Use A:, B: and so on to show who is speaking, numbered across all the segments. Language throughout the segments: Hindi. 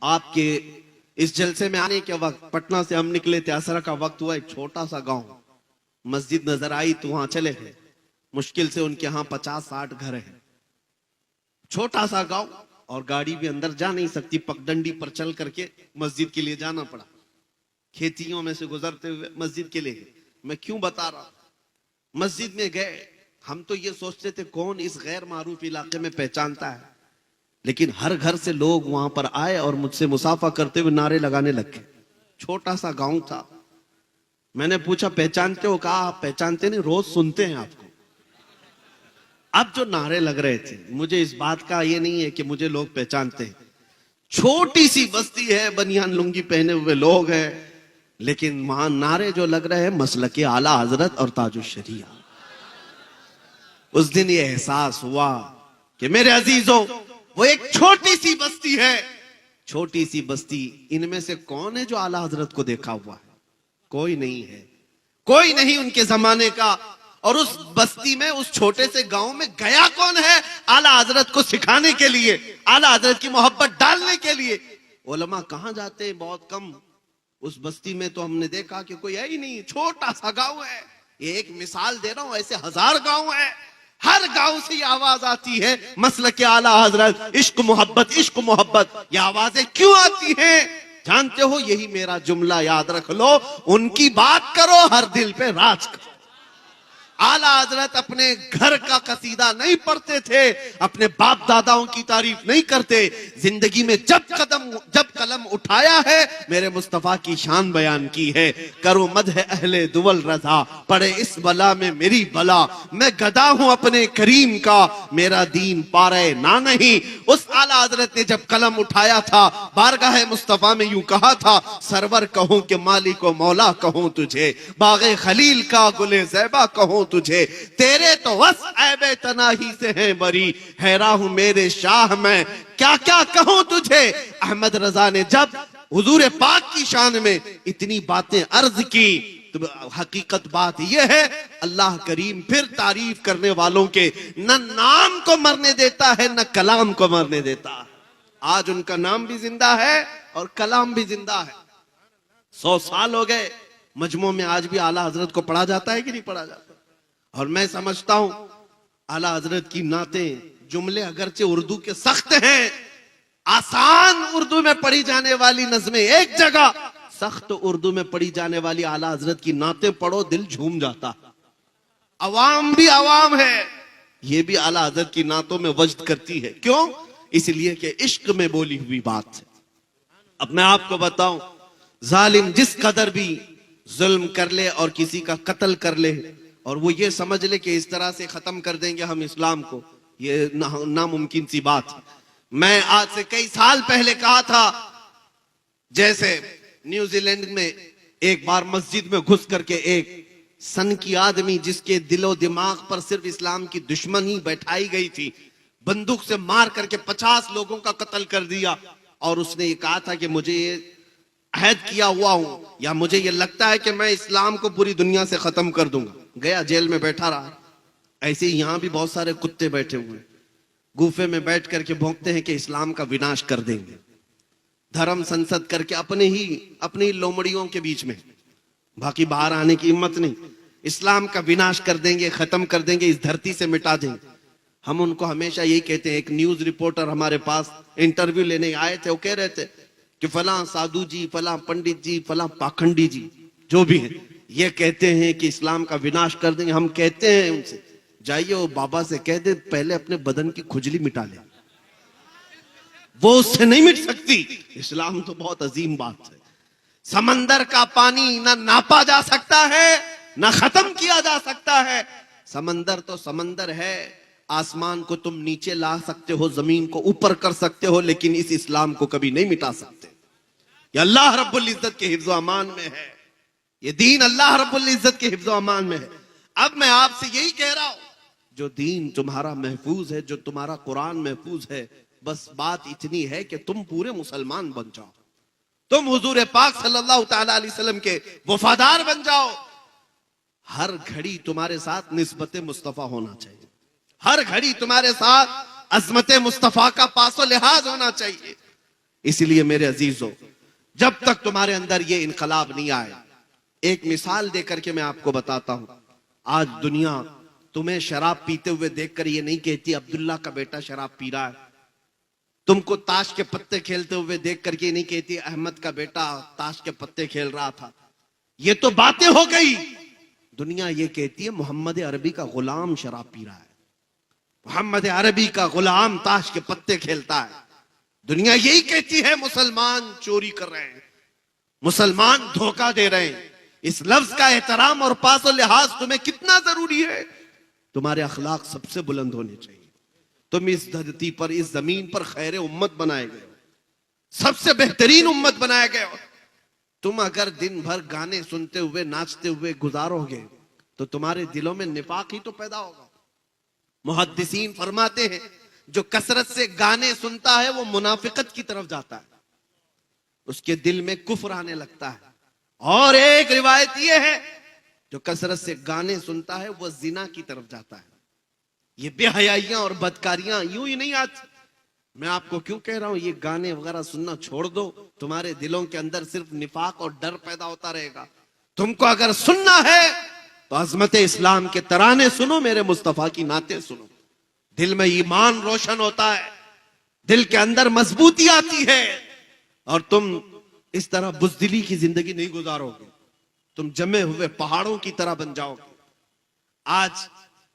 A: आपके इस जलसे में आने के वक्त पटना से हम निकले थे, असर का वक्त हुआ, एक छोटा सा गांव मस्जिद नजर आई तो वहां चले गए। मुश्किल से उनके यहाँ 50-60 घर हैं, छोटा सा गांव, और गाड़ी भी अंदर जा नहीं सकती, पगडंडी पर चल करके मस्जिद के लिए जाना पड़ा। खेतियों में से गुजरते हुए मस्जिद के लिए गए। मैं क्यों बता रहा, मस्जिद में गए, हम तो ये सोचते थे कौन इस गैर मारूफ इलाके में पहचानता है, लेकिन हर घर से लोग वहां पर आए और मुझसे मुसाफा करते हुए नारे लगाने लग गए। छोटा सा गांव था। मैंने पूछा पहचानते हो? कहा आप पहचानते नहीं, रोज सुनते हैं आपको। अब जो नारे लग रहे थे, मुझे इस बात का ये नहीं है कि मुझे लोग पहचानते हैं। छोटी सी बस्ती है, बनियान लुंगी पहने हुए लोग हैं, लेकिन वहां नारे जो लग रहे हैं मसलके आला हजरत और ताजुल शरिया। उस दिन ये एहसास हुआ कि मेरे अजीजों, वो एक छोटी सी बस्ती है, छोटी सी बस्ती, इनमें से कौन है जो आला हजरत को देखा हुआ है? कोई नहीं है, कोई नहीं उनके जमाने का। और उस बस्ती में, उस छोटे से गांव में गया कौन है आला हजरत को सिखाने के लिए, आला हजरत की मोहब्बत डालने के लिए? उलमा कहां जाते हैं? बहुत कम। उस बस्ती में तो हमने देखा कि कोई है ही नहीं, छोटा सा गांव है। ये एक मिसाल दे रहा हूं, ऐसे 1000 गांव है, हर गांव से ये आवाज आती है, मसलक आला हजरत, इश्क मोहब्बत, इश्क मोहब्बत। ये आवाजें क्यों आती हैं? जानते हो, यही मेरा जुमला याद रख लो, उनकी बात करो, हर दिल पे राज करो। आला हजरत अपने घर का कसीदा नहीं पढ़ते थे, अपने बाप दादाओं की तारीफ नहीं करते। जिंदगी में जब कलम उठाया है, मेरे मुस्तफा की शान बयान की है। करो मदह अहले दुवल रजा, पड़े इस बला में मेरी बला। मैं गदा हूं अपने करीम का, मेरा दीन पारे ना नहीं। उस आला हजरत ने जब कलम उठाया था, बारगाह मुस्तफा में यूं कहा था, सरवर कहूं कि मालिक व मौला कहूं तुझे, बागे खलील का गुले ज़ैबा कहूं तुझे, तेरे तो वस ऐबे तनाही से हैं बरी, हैरा हूं मेरे शाह मैं क्या क्या कहूं तुझे। अहमद रजा ने जब हुजूर पाक की शान में इतनी बातें अर्ज की, तो हकीकत बात यह है, अल्लाह करीम फिर तारीफ करने वालों के न नाम को मरने देता है, न कलाम को मरने देता। आज उनका नाम भी जिंदा है और कलाम भी जिंदा है। 100 साल हो गए, मजमू में आज भी आला हजरत को पढ़ा जाता है कि नहीं पढ़ा जाता? और मैं समझता हूं आला हजरत की नातें, जुमले अगरचे उर्दू के सख्त हैं, आसान उर्दू में पढ़ी जाने वाली नज़में एक जगह, सख्त उर्दू में पढ़ी जाने वाली आला हजरत की नातें पढ़ो, दिल झूम जाता। अवाम भी अवाम है, ये भी आला हजरत की नातों में वजद करती है। क्यों? इसलिए कि इश्क में बोली हुई बात है। अब मैं आपको बताऊं, जालिम जिस कदर भी जुल्म कर ले और किसी का कत्ल कर ले, और वो ये समझ ले कि इस तरह से खत्म कर देंगे हम इस्लाम को, ये नामुमकिन सी बात है। मैं आज से कई साल पहले कहा था, जैसे न्यूजीलैंड में एक बार मस्जिद में घुस करके एक सन की आदमी, जिसके दिलो दिमाग पर सिर्फ इस्लाम की दुश्मनी बैठाई गई थी, बंदूक से मार करके 50 लोगों का कत्ल कर दिया। और उसने ये कहा था कि मुझे ये अहद किया हुआ हूं, या मुझे ये लगता है कि मैं इस्लाम को पूरी दुनिया से खत्म कर दूंगा। गया, जेल में बैठा रहा। ऐसे ही यहां भी बहुत सारे कुत्ते बैठे हुए, गुफे में बैठ करके भौंकते हैं कि इस्लाम का विनाश कर देंगे, धर्म संसद करके अपनी लोमड़ियों के बीच में, बाकी बाहर आने की हिम्मत नहीं। इस्लाम का विनाश कर देंगे, खत्म कर देंगे, इस धरती से मिटा देंगे। हम उनको हमेशा यही कहते हैं। एक न्यूज रिपोर्टर हमारे पास इंटरव्यू लेने आए थे, वो कह रहे थे कि फलां साधु जी, फलां पंडित जी, फलां पाखंडी जी, जो भी है, ये कहते हैं कि इस्लाम का विनाश कर देंगे। हम कहते हैं उनसे, जाइए वो बाबा से कह दे पहले अपने बदन की खुजली मिटा ले, वो उससे नहीं मिट सकती। इस्लाम तो बहुत अजीम बात है। समंदर का पानी ना नापा जा सकता है, ना खत्म किया जा सकता है। समंदर तो समंदर है, आसमान को तुम नीचे ला सकते हो, जमीन को ऊपर कर सकते हो, लेकिन इस इस्लाम को कभी नहीं मिटा सकते। ये अल्लाह रब्बुल इज्जत के हिफ्ज़ अमान में है, ये दीन अल्लाह रब्बुल इज्जत के हिफ्ज़ अमान में है। अब मैं आपसे यही कह रहा हूं, जो दीन तुम्हारा महफूज है, जो तुम्हारा कुरान महफूज है, बस बात इतनी है कि तुम पूरे मुसलमान बन जाओ, तुम हुजूर पाक सल्लल्लाहु तआला अलैहि वसल्लम के वफादार बन जाओ। हर घड़ी तुम्हारे साथ निस्बत मुस्तफा होना चाहिए, हर घड़ी तुम्हारे साथ अजमत मुस्तफा का पासो लिहाज होना चाहिए। इसलिए मेरे अजीजों, जब तक तुम्हारे अंदर ये इनकलाब नहीं आए, एक मिसाल देकर के मैं आपको बताता हूं। आज दुनिया तुम्हें शराब पीते हुए देखकर ये नहीं कहती अब्दुल्ला का बेटा शराब पी रहा है। तुमको ताश के पत्ते खेलते हुए देख करके नहीं कहती अहमद का बेटा ताश के पत्ते खेल रहा था। ये तो बातें हो गई। दुनिया ये कहती है मोहम्मद अरबी का गुलाम शराब पी रहा है, मोहम्मद अरबी का गुलाम ताश के पत्ते खेलता है। दुनिया यही कहती है मुसलमान चोरी कर रहे हैं, मुसलमान धोखा दे रहे हैं। इस लफ्ज का एहतराम और पास और लिहाज तुम्हें कितना जरूरी है। तुम्हारे अखलाक सबसे बुलंद होने चाहिए। तुम इस धरती पर, इस जमीन पर खैर उम्मत बनाए गए हो, सबसे बेहतरीन उम्मत बनाए गए हो। तुम अगर दिन भर गाने सुनते हुए नाचते हुए गुजारोगे तो तुम्हारे दिलों में निफाक ही तो पैदा होगा। मुहद्दिसीन फरमाते हैं जो कसरत से गाने सुनता है वो मुनाफिकत की तरफ जाता है, उसके दिल में कुफ्र आने लगता है। और एक रिवायत यह है जो कसरत से गाने सुनता है वो जिना की तरफ जाता है। ये बेहयाइयां और बदकारियां यूं ही नहीं आती। मैं आपको क्यों कह रहा हूं ये गाने वगैरह सुनना छोड़ दो, तुम्हारे दिलों के अंदर सिर्फ निफाक और डर पैदा होता रहेगा। तुमको अगर सुनना है तो अजमत इस्लाम के तराने सुनो, मेरे मुस्तफा की नाते सुनो। दिल में ईमान रोशन होता है, दिल के अंदर मजबूती आती है और तुम इस तरह बुजदिली की जिंदगी नहीं गुजारोगे। तुम जमे हुए पहाड़ों की तरह बन जाओगे। आज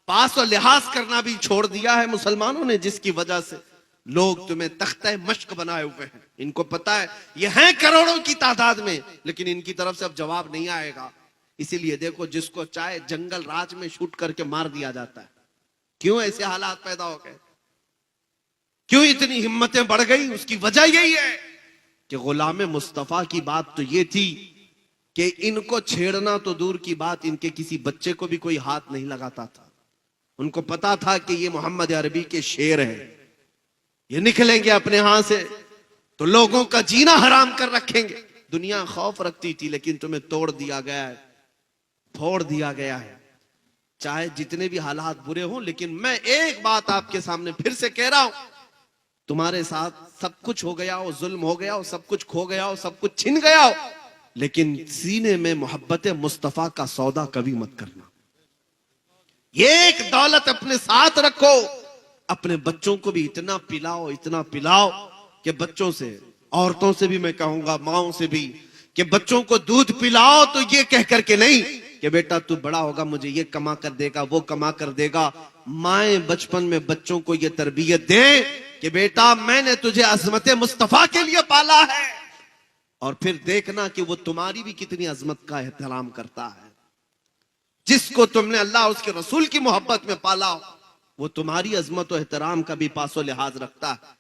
A: पास और लिहाज करना भी छोड़ दिया है मुसलमानों ने, जिसकी वजह से लोग तुम्हें तख्ते मश्क बनाए हुए हैं। इनको पता है ये हैं करोड़ों की तादाद में, लेकिन इनकी तरफ से अब जवाब नहीं आएगा। इसीलिए देखो जिसको चाहे जंगल राज में शूट करके मार दिया जाता है। क्यों ऐसे हालात पैदा हो गए, क्यों इतनी हिम्मतें बढ़ गई? उसकी वजह यही है कि गुलाम मुस्तफा की बात तो ये थी कि इनको छेड़ना तो दूर की बात, इनके किसी बच्चे को भी कोई हाथ नहीं लगाता था। उनको पता था कि ये मोहम्मद अरबी के शेर है, ये निकलेंगे अपने यहां से तो लोगों का जीना हराम कर रखेंगे। दुनिया खौफ रखती थी, लेकिन तुम्हें तोड़ दिया गया है, फोड़ दिया गया है। चाहे जितने भी हालात बुरे हों, लेकिन मैं एक बात आपके सामने फिर से कह रहा हूं, तुम्हारे साथ सब कुछ हो गया हो, जुल्म हो गया हो, सब कुछ खो गया हो, सब कुछ छिन गया हो, लेकिन सीने में मोहब्बत मुस्तफा का सौदा कभी मत करना। ये एक दौलत अपने साथ रखो। अपने बच्चों को भी इतना पिलाओ, इतना पिलाओ कि बच्चों से, औरतों से भी मैं कहूंगा, माओं से भी, कि बच्चों को दूध पिलाओ तो ये कह करके नहीं कि बेटा तू बड़ा होगा मुझे ये कमा कर देगा, वो कमा कर देगा। माएं बचपन में बच्चों को ये तरबियत दें कि बेटा मैंने तुझे अजमत मुस्तफा के लिए पाला है, और फिर देखना कि वो तुम्हारी भी कितनी अजमत का एहतराम करता है। जिसको तुमने अल्लाह उसके रसूल की मोहब्बत में पाला वो तुम्हारी अजमत और एहतराम का भी पासो लिहाज रखता है।